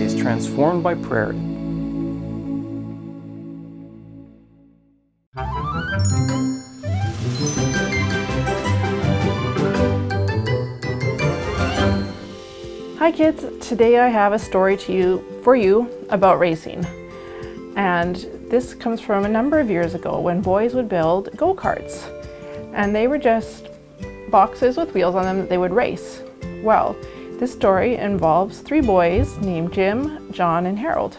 days transformed by prayer. Hi kids, today I have a story for you about racing. And this comes from a number of years ago when boys would build go-karts. And they were just boxes with wheels on them that they would race. Well, this story involves 3 boys named Jim, John, and Harold.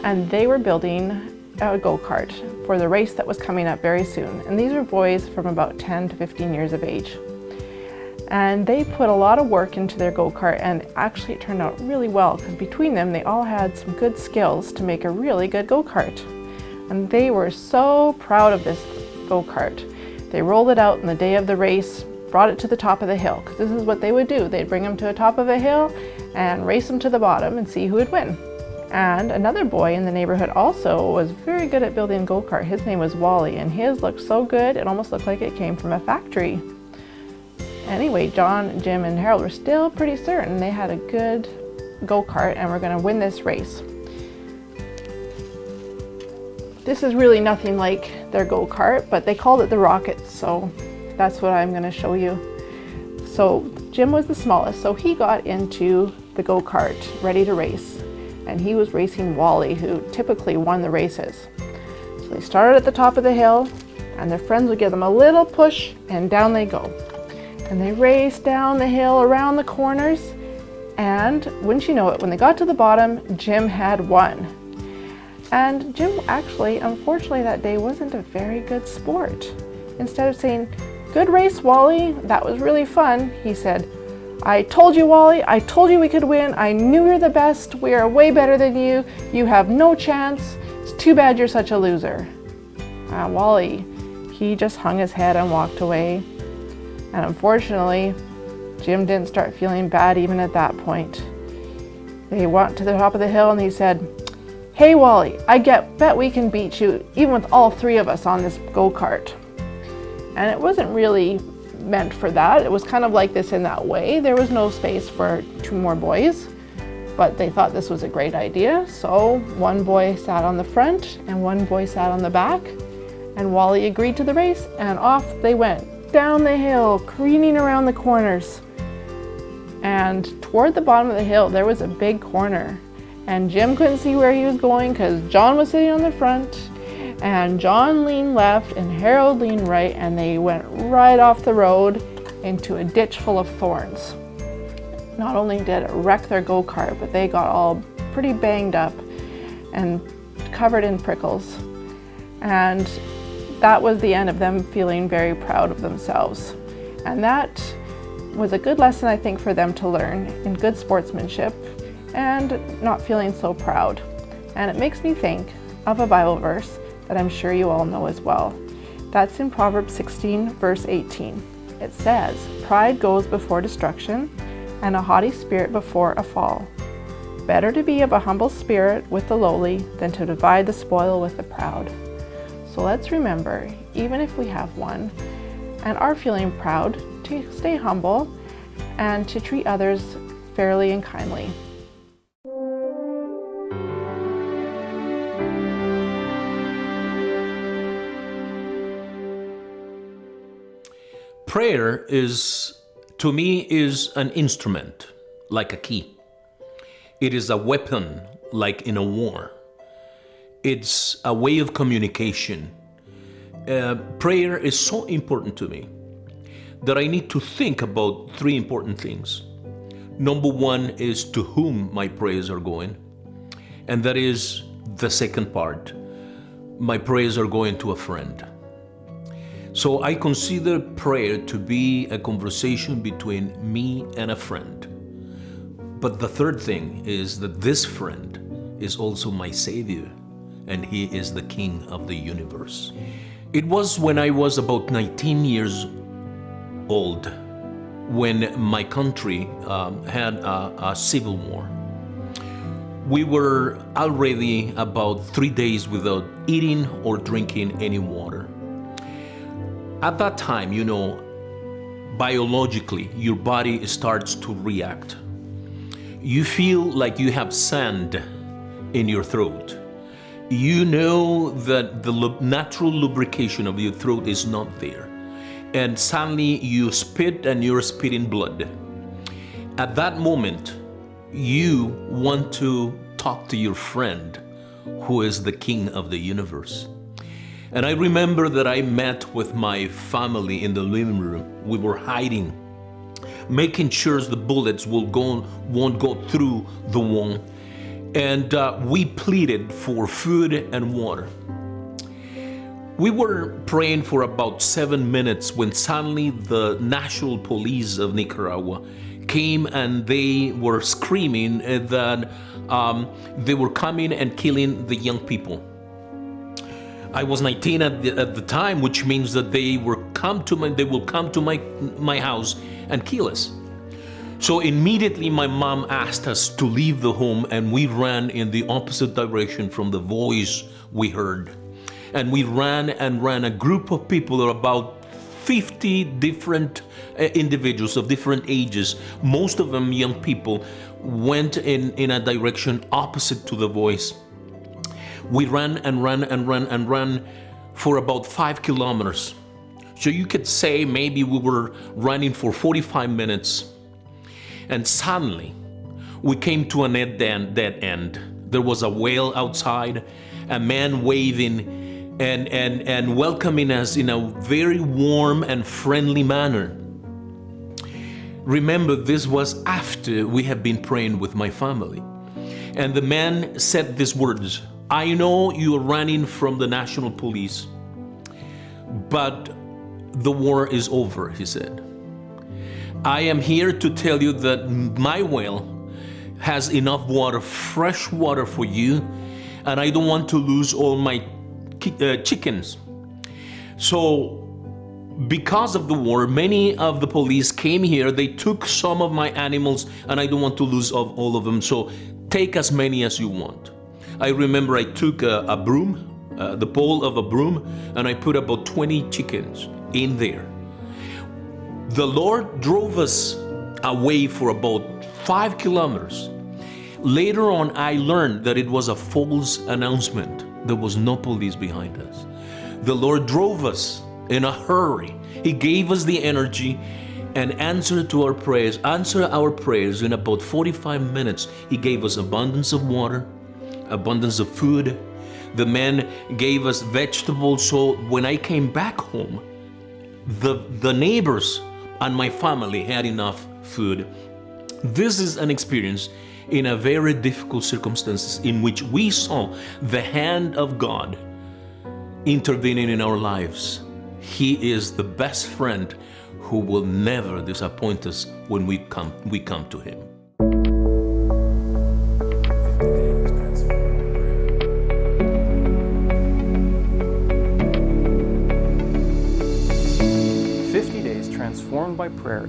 And they were building a go-kart for the race that was coming up very soon. And these were boys from about 10 to 15 years of age. And they put a lot of work into their go-kart, and actually it turned out really well because between them they all had some good skills to make a really good go-kart. And they were so proud of this go-kart. They rolled it out on the day of the race, brought it to the top of the hill, because this is what they would do. They'd bring them to the top of a hill and race them to the bottom and see who would win. And another boy in the neighborhood also was very good at building a go-kart. His name was Wally, and his looked so good it almost looked like it came from a factory. Anyway, John, Jim, and Harold were still pretty certain they had a good go-kart and were going to win this race. This is really nothing like their go-kart, but they called it the Rocket, so that's what I'm going to show you. So Jim was the smallest, so he got into the go-kart ready to race, and he was racing Wally, who typically won the races. So they started at the top of the hill, and their friends would give them a little push, and down they go. And they raced down the hill around the corners, and wouldn't you know it, when they got to the bottom, Jim had won. And Jim actually, unfortunately that day, wasn't a very good sport. Instead of saying, "Good race, Wally, that was really fun," he said, "I told you, Wally, I told you we could win. I knew you're the best. We are way better than you. You have no chance. It's too bad you're such a loser." Wally, he just hung his head and walked away. And unfortunately, Jim didn't start feeling bad even at that point. They went to the top of the hill and he said, "Hey Wally, I bet we can beat you even with all 3 of us on this go-kart." And it wasn't really meant for that. It was kind of like this in that way. There was no space for 2 more boys, but they thought this was a great idea. So one boy sat on the front and one boy sat on the back, and Wally agreed to the race, and off they went down the hill, careening around the corners. And toward the bottom of the hill, there was a big corner. And Jim couldn't see where he was going because John was sitting on the front. And John leaned left and Harold leaned right, and they went right off the road into a ditch full of thorns. Not only did it wreck their go-kart, but they got all pretty banged up and covered in prickles. And that was the end of them feeling very proud of themselves. And that was a good lesson, I think, for them to learn in good sportsmanship and not feeling so proud. And it makes me think of a Bible verse that I'm sure you all know as well. That's in Proverbs 16, verse 18. It says, "Pride goes before destruction, and a haughty spirit before a fall. Better to be of a humble spirit with the lowly than to divide the spoil with the proud." So let's remember, even if we have one and are feeling proud, to stay humble and to treat others fairly and kindly. Prayer to me, is an instrument, like a key. It is a weapon, like in a war. It's a way of communication. Prayer is so important to me that I need to think about 3 important things. Number 1 is to whom my prayers are going. And that is the second part. My prayers are going to a friend. So I consider prayer to be a conversation between me and a friend. But the third thing is that this friend is also my Savior, and He is the King of the universe. It was when I was about 19 years old when my country had a civil war. We were already about 3 days without eating or drinking any water. At that time, biologically, your body starts to react. You feel like you have sand in your throat. You know that the natural lubrication of your throat is not there. And suddenly you spit and you're spitting blood. At that moment, you want to talk to your friend who is the king of the universe. And I remember that I met with my family in the living room. We were hiding, making sure the bullets won't go through the wall. And we pleaded for food and water. We were praying for about 7 minutes when suddenly the National Police of Nicaragua came and they were screaming that they were coming and killing the young people. I was 19 at the time, which means that they will come to my house and kill us. So immediately my mom asked us to leave the home, and we ran in the opposite direction from the voice we heard. And we ran and ran. A group of people, about 50 different individuals of different ages, most of them young people, went in a direction opposite to the voice. We ran and ran and ran and ran for about 5 kilometers. So you could say maybe we were running for 45 minutes. And suddenly, we came to a dead end. There was a whale outside, a man waving and welcoming us in a very warm and friendly manner. Remember, this was after we had been praying with my family. And the man said these words, "I know you are running from the National Police, but the war is over," he said. "I am here to tell you that my well has enough water, fresh water for you, and I don't want to lose all my chickens." So, because of the war, many of the police came here. They took some of my animals, and I don't want to lose all of them, so take as many as you want. I remember I took a broom, the pole of a broom, and I put about 20 chickens in there. The Lord drove us away for about 5 kilometers. Later on, I learned that it was a false announcement. There was no police behind us. The Lord drove us in a hurry. He gave us the energy and answered our prayers in about 45 minutes. He gave us abundance of water, abundance of food. The man gave us vegetables. So when I came back home, the neighbors and my family had enough food. This is an experience in a very difficult circumstances in which we saw the hand of God intervening in our lives. He is the best friend who will never disappoint us when we come to Him. 50 days transformed by prayer.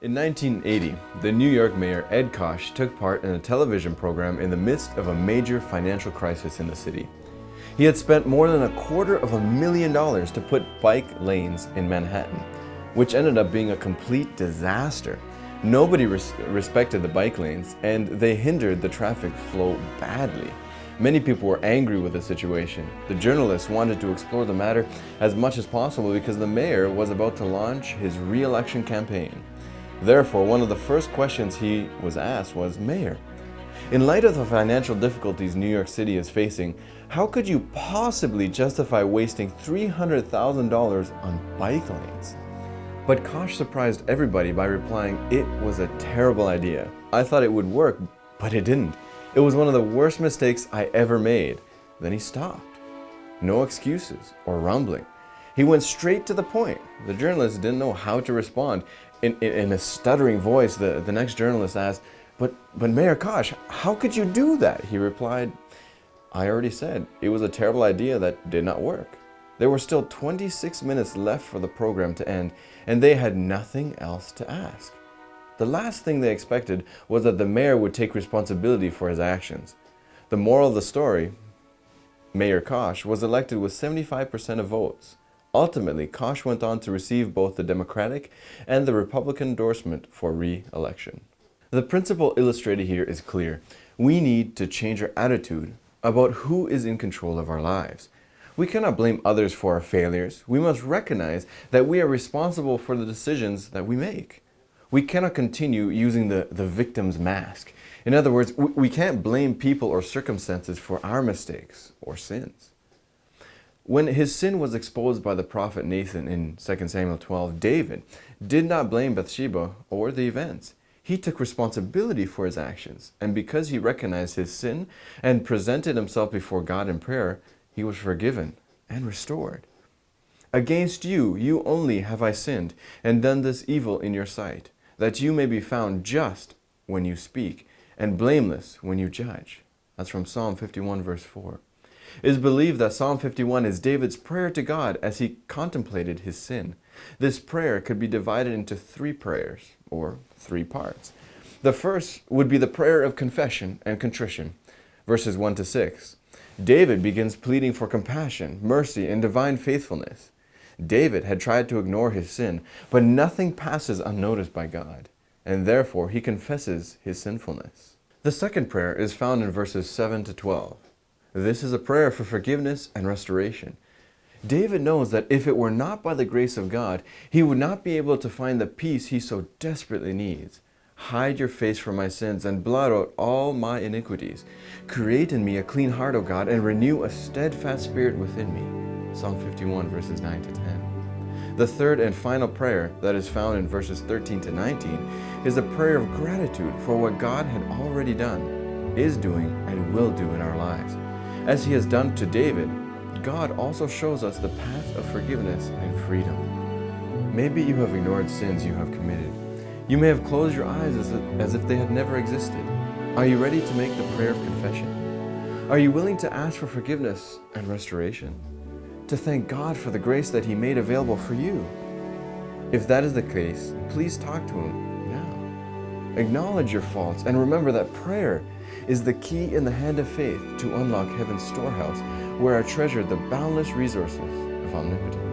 In 1980, the New York mayor Ed Koch took part in a television program in the midst of a major financial crisis in the city. He had spent more than $250,000 to put bike lanes in Manhattan, which ended up being a complete disaster. Nobody respected the bike lanes, and they hindered the traffic flow badly. Many people were angry with the situation. The journalists wanted to explore the matter as much as possible because the mayor was about to launch his re-election campaign. Therefore, one of the first questions he was asked was, "Mayor, in light of the financial difficulties New York City is facing, how could you possibly justify wasting $300,000 on bike lanes?" But Koch surprised everybody by replying, "It was a terrible idea. I thought it would work, but it didn't. It was one of the worst mistakes I ever made." Then he stopped. No excuses or rumbling. He went straight to the point. The journalist didn't know how to respond. In a stuttering voice, the next journalist asked, But Mayor Koch, how could you do that?" He replied, "I already said it was a terrible idea that did not work." There were still 26 minutes left for the program to end, and they had nothing else to ask. The last thing they expected was that the mayor would take responsibility for his actions. The moral of the story, Mayor Koch was elected with 75% of votes. Ultimately, Koch went on to receive both the Democratic and the Republican endorsement for re-election. The principle illustrated here is clear. We need to change our attitude about who is in control of our lives. We cannot blame others for our failures. We must recognize that we are responsible for the decisions that we make. We cannot continue using the victim's mask. In other words, we can't blame people or circumstances for our mistakes or sins. When his sin was exposed by the prophet Nathan in 2 Samuel 12, David did not blame Bathsheba or the events. He took responsibility for his actions, and because he recognized his sin and presented himself before God in prayer, he was forgiven and restored. Against you only have I sinned and done this evil in your sight, that you may be found just when you speak and blameless when you judge. That's from Psalm 51, verse 4. It is believed that Psalm 51 is David's prayer to God as he contemplated his sin. This prayer could be divided into 3 prayers, or 3 parts. The first would be the prayer of confession and contrition, verses 1 to 6. David begins pleading for compassion, mercy, and divine faithfulness. David had tried to ignore his sin, but nothing passes unnoticed by God, and therefore he confesses his sinfulness. The second prayer is found in verses 7 to 12. This is a prayer for forgiveness and restoration. David knows that if it were not by the grace of God, he would not be able to find the peace he so desperately needs. Hide your face from my sins and blot out all my iniquities. Create in me a clean heart, O God, and renew a steadfast spirit within me. Psalm 51, verses 9 to 10. The third and final prayer that is found in verses 13 to 19 is a prayer of gratitude for what God had already done, is doing, and will do in our lives. As he has done to David, God also shows us the path of forgiveness and freedom. Maybe you have ignored sins you have committed. You may have closed your eyes as if they had never existed. Are you ready to make the prayer of confession? Are you willing to ask for forgiveness and restoration? To thank God for the grace that he made available for you? If that is the case, please talk to him now. Acknowledge your faults and remember that prayer is the key in the hand of faith to unlock heaven's storehouse, where are treasured the boundless resources of omnipotence.